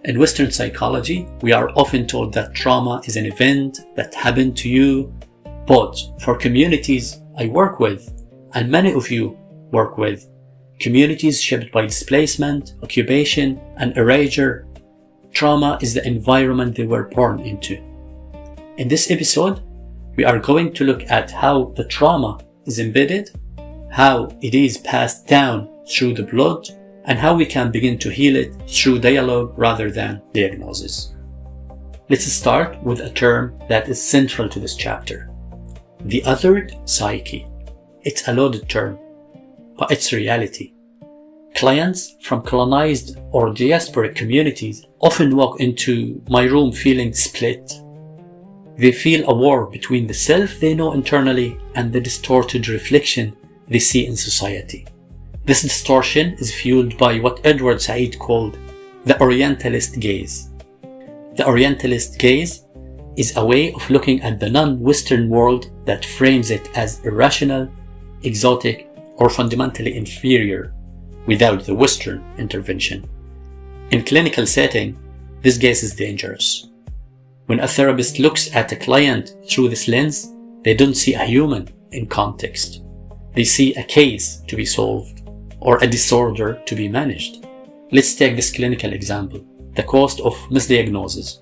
In Western psychology, we are often told that trauma is an event that happened to you, but for communities I work with, and many of you work with, communities shaped by displacement, occupation, and erasure, trauma is the environment they were born into. In this episode, we are going to look at how the trauma is embedded, how it is passed down through the blood, and how we can begin to heal it through dialogue rather than diagnosis. Let's start with a term that is central to this chapter: the othered psyche. It's a loaded term, but it's reality. Clients from colonized or diasporic communities often walk into my room feeling split. They feel a war between the self they know internally and the distorted reflection they see in society. This distortion is fueled by what Edward Said called the Orientalist gaze. The Orientalist gaze is a way of looking at the non-Western world that frames it as irrational, exotic, or fundamentally inferior without the Western intervention. In clinical setting, this gaze is dangerous. When a therapist looks at a client through this lens, they don't see a human in context. They see a case to be solved or a disorder to be managed. Let's take this clinical example: the cost of misdiagnosis.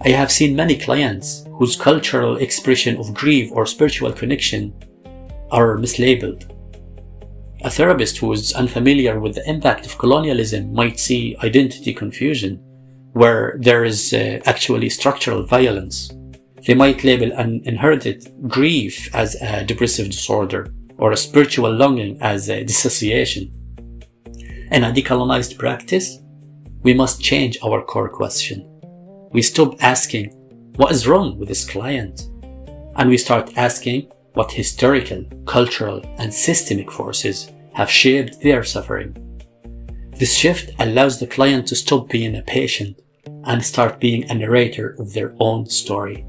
I have seen many clients whose cultural expression of grief or spiritual connection are mislabeled. A therapist who is unfamiliar with the impact of colonialism might see identity confusion, where there is actually structural violence. They might label an inherited grief as a depressive disorder or a spiritual longing as a dissociation. In a decolonized practice, we must change our core question. We stop asking, what is wrong with this client? And we start asking, what historical, cultural, and systemic forces have shaped their suffering? This shift allows the client to stop being a patient and start being a narrator of their own story.